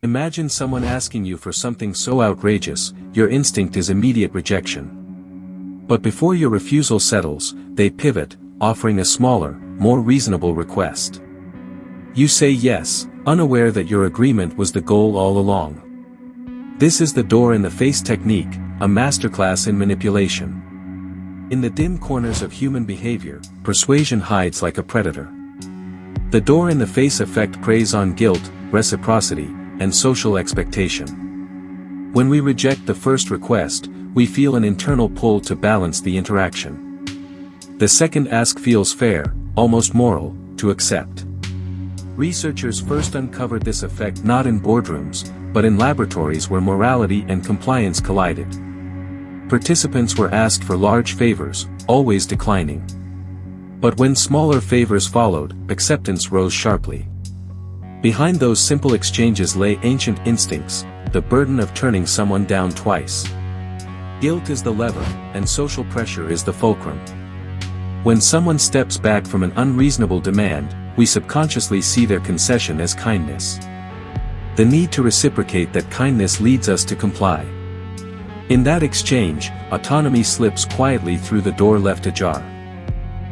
Imagine someone asking you for something so outrageous, your instinct is immediate rejection. But before your refusal settles, they pivot, offering a smaller, more reasonable request. You say yes, unaware that your agreement was the goal all along. This is the door-in-the-face technique, a masterclass in manipulation. In the dim corners of human behavior, persuasion hides like a predator. The door-in-the-face effect preys on guilt, reciprocity, and social expectation. When we reject the first request, we feel an internal pull to balance the interaction. The second ask feels fair, almost moral, to accept. Researchers first uncovered this effect not in boardrooms, but in laboratories where morality and compliance collided. Participants were asked for large favors, always declining. But when smaller favors followed, acceptance rose sharply. Behind those simple exchanges lay ancient instincts, the burden of turning someone down twice. Guilt is the lever, and social pressure is the fulcrum. When someone steps back from an unreasonable demand, we subconsciously see their concession as kindness. The need to reciprocate that kindness leads us to comply. In that exchange, autonomy slips quietly through the door left ajar.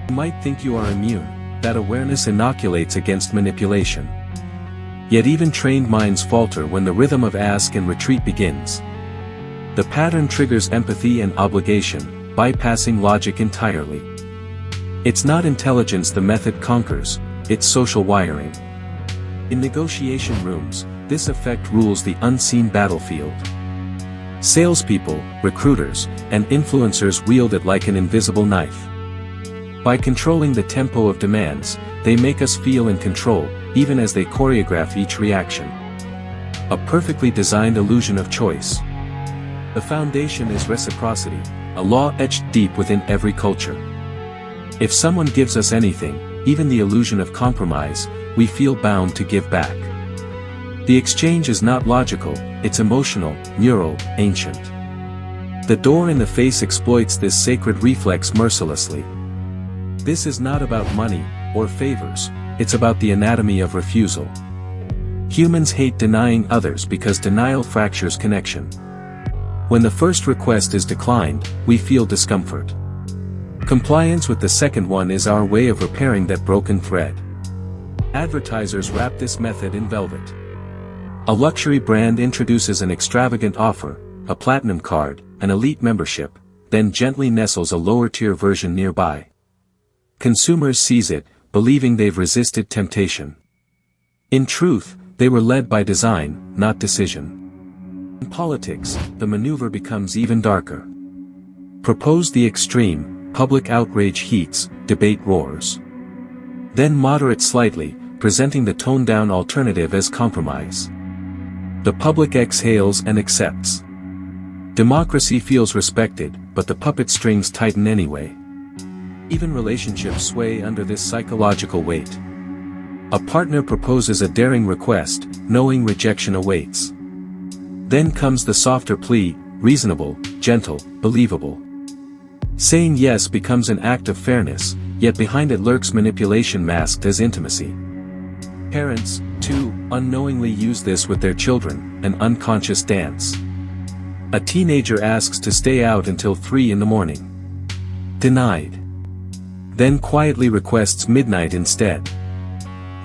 You might think you are immune, that awareness inoculates against manipulation. Yet even trained minds falter when the rhythm of ask and retreat begins. The pattern triggers empathy and obligation, bypassing logic entirely. It's not intelligence the method conquers, it's social wiring. In negotiation rooms, this effect rules the unseen battlefield. Salespeople, recruiters, and influencers wield it like an invisible knife. By controlling the tempo of demands, they make us feel in control, even as they choreograph each reaction. A perfectly designed illusion of choice. The foundation is reciprocity, a law etched deep within every culture. If someone gives us anything, even the illusion of compromise, we feel bound to give back. The exchange is not logical, it's emotional, neural, ancient. The door-in-the-face exploits this sacred reflex mercilessly. This is not about money, or favors, it's about the anatomy of refusal. Humans hate denying others because denial fractures connection. When the first request is declined, we feel discomfort. Compliance with the second one is our way of repairing that broken thread. Advertisers wrap this method in velvet. A luxury brand introduces an extravagant offer, a platinum card, an elite membership, then gently nestles a lower-tier version nearby. Consumers seize it, believing they've resisted temptation. In truth, they were led by design, not decision. In politics, the maneuver becomes even darker. Propose the extreme, public outrage heats, debate roars. Then moderate slightly, presenting the toned-down alternative as compromise. The public exhales and accepts. Democracy feels respected, but the puppet strings tighten anyway. Even relationships sway under this psychological weight. A partner proposes a daring request, knowing rejection awaits. Then comes the softer plea, reasonable, gentle, believable. Saying yes becomes an act of fairness, yet behind it lurks manipulation masked as intimacy. Parents, too, unknowingly use this with their children, an unconscious dance. A teenager asks to stay out until 3 in the morning. Denied. Then quietly requests midnight instead.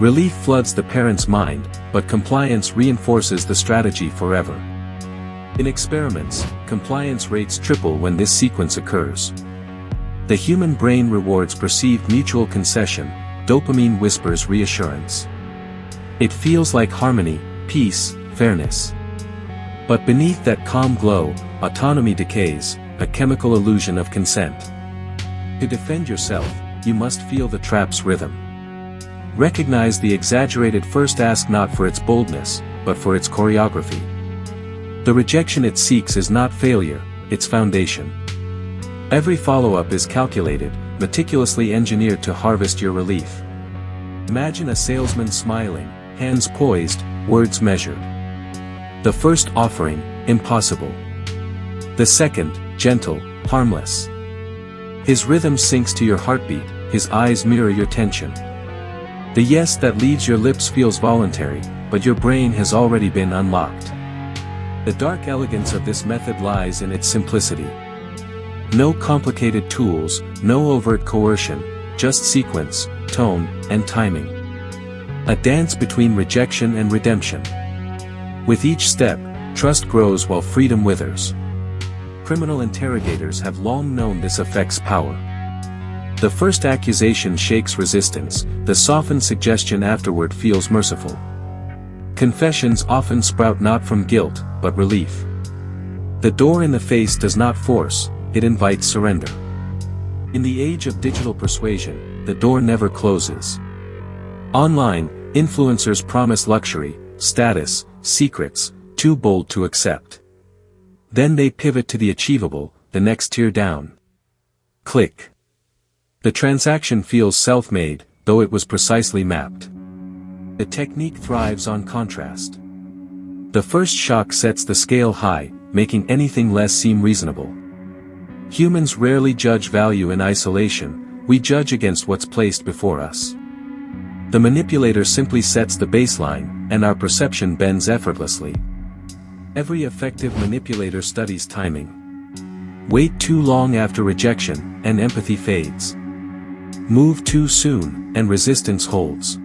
Relief floods the parent's mind, but compliance reinforces the strategy forever. In experiments, compliance rates triple when this sequence occurs. The human brain rewards perceived mutual concession, dopamine whispers reassurance. It feels like harmony, peace, fairness. But beneath that calm glow, autonomy decays, a chemical illusion of consent. To defend yourself, you must feel the trap's rhythm. Recognize the exaggerated first ask not for its boldness, but for its choreography. The rejection it seeks is not failure, it's foundation. Every follow-up is calculated, meticulously engineered to harvest your relief. Imagine a salesman smiling, hands poised, words measured. The first offering, impossible. The second, gentle, harmless. His rhythm syncs to your heartbeat, his eyes mirror your tension. The yes that leaves your lips feels voluntary, but your brain has already been unlocked. The dark elegance of this method lies in its simplicity. No complicated tools, no overt coercion, just sequence, tone, and timing. A dance between rejection and redemption. With each step, trust grows while freedom withers. Criminal interrogators have long known this affects power. The first accusation shakes resistance, the softened suggestion afterward feels merciful. Confessions often sprout not from guilt, but relief. The door in the face does not force, it invites surrender. In the age of digital persuasion, the door never closes. Online, influencers promise luxury, status, secrets, too bold to accept. Then they pivot to the achievable, the next tier down. Click. The transaction feels self-made, though it was precisely mapped. The technique thrives on contrast. The first shock sets the scale high, making anything less seem reasonable. Humans rarely judge value in isolation, we judge against what's placed before us. The manipulator simply sets the baseline, and our perception bends effortlessly. Every effective manipulator studies timing. Wait too long after rejection, and empathy fades. Move too soon, and resistance holds.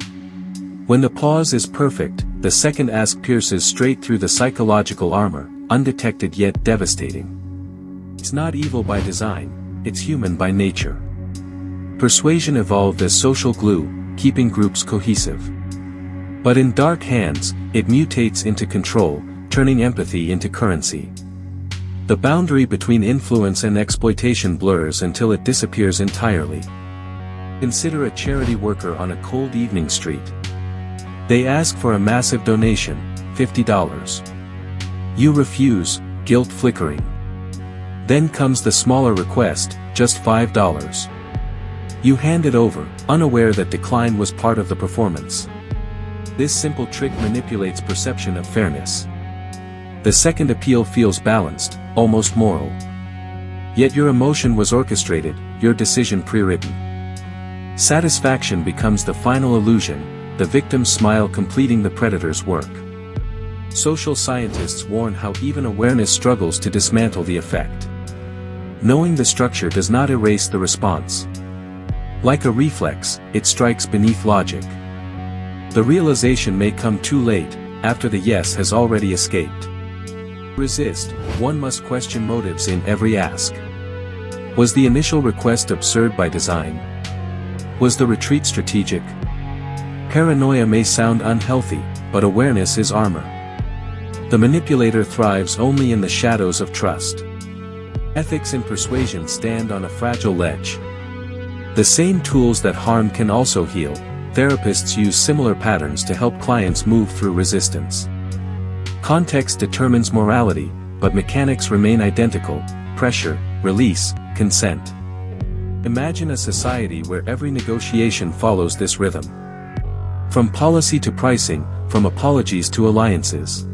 When the pause is perfect, the second ask pierces straight through the psychological armor, undetected yet devastating. It's not evil by design, it's human by nature. Persuasion evolved as social glue, keeping groups cohesive. But in dark hands, it mutates into control, turning empathy into currency. The boundary between influence and exploitation blurs until it disappears entirely. Consider a charity worker on a cold evening street. They ask for a massive donation, $50. You refuse, guilt flickering. Then comes the smaller request, just $5. You hand it over, unaware that decline was part of the performance. This simple trick manipulates perception of fairness. The second appeal feels balanced, almost moral. Yet your emotion was orchestrated, your decision pre-written. Satisfaction becomes the final illusion, the victim's smile completing the predator's work. Social scientists warn how even awareness struggles to dismantle the effect. Knowing the structure does not erase the response. Like a reflex, it strikes beneath logic. The realization may come too late, after the yes has already escaped. To resist, one must question motives in every ask. Was the initial request absurd by design? Was the retreat strategic? Paranoia may sound unhealthy, but awareness is armor. The manipulator thrives only in the shadows of trust. Ethics and persuasion stand on a fragile ledge. The same tools that harm can also heal. Therapists use similar patterns to help clients move through resistance. Context determines morality, but mechanics remain identical: pressure, release, consent. Imagine a society where every negotiation follows this rhythm. From policy to pricing, from apologies to alliances.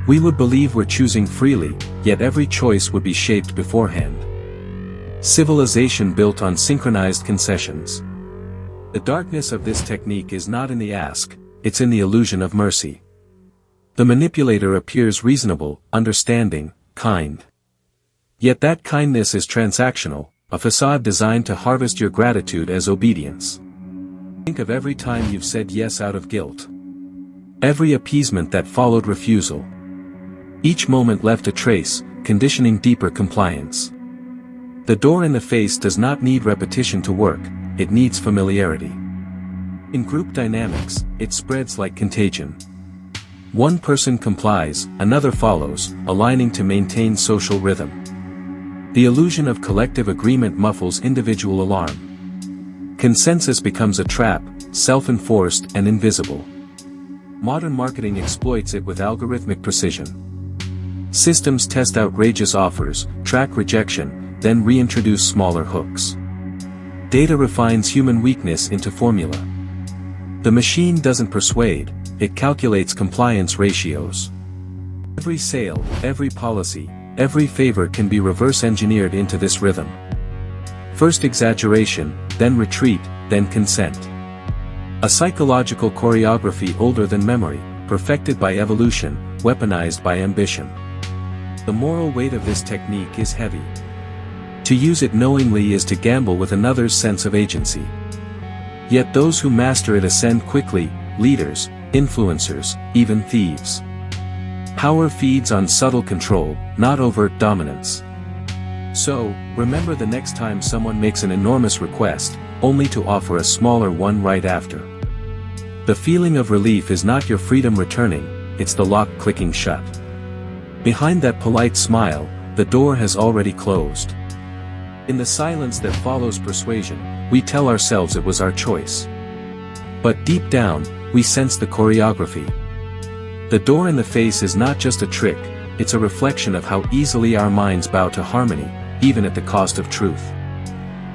We would believe we're choosing freely, yet every choice would be shaped beforehand. Civilization built on synchronized concessions. The darkness of this technique is not in the ask, it's in the illusion of mercy. The manipulator appears reasonable, understanding, kind. Yet that kindness is transactional, a facade designed to harvest your gratitude as obedience. Think of every time you've said yes out of guilt. Every appeasement that followed refusal. Each moment left a trace, conditioning deeper compliance. The door in the face does not need repetition to work, it needs familiarity. In group dynamics, it spreads like contagion. One person complies, another follows, aligning to maintain social rhythm. The illusion of collective agreement muffles individual alarm. Consensus becomes a trap, self-enforced and invisible. Modern marketing exploits it with algorithmic precision. Systems test outrageous offers, track rejection, then reintroduce smaller hooks. Data refines human weakness into formula. The machine doesn't persuade, it calculates compliance ratios. Every sale, every policy, every favor can be reverse-engineered into this rhythm. First exaggeration, then retreat, then consent. A psychological choreography older than memory, perfected by evolution, weaponized by ambition. The moral weight of this technique is heavy. To use it knowingly is to gamble with another's sense of agency. Yet those who master it ascend quickly, leaders, influencers, even thieves. Power feeds on subtle control, not overt dominance. So, remember the next time someone makes an enormous request, only to offer a smaller one right after. The feeling of relief is not your freedom returning, it's the lock clicking shut. Behind that polite smile, the door has already closed. In the silence that follows persuasion, we tell ourselves it was our choice. But deep down, we sense the choreography. The door in the face is not just a trick, it's a reflection of how easily our minds bow to harmony, even at the cost of truth.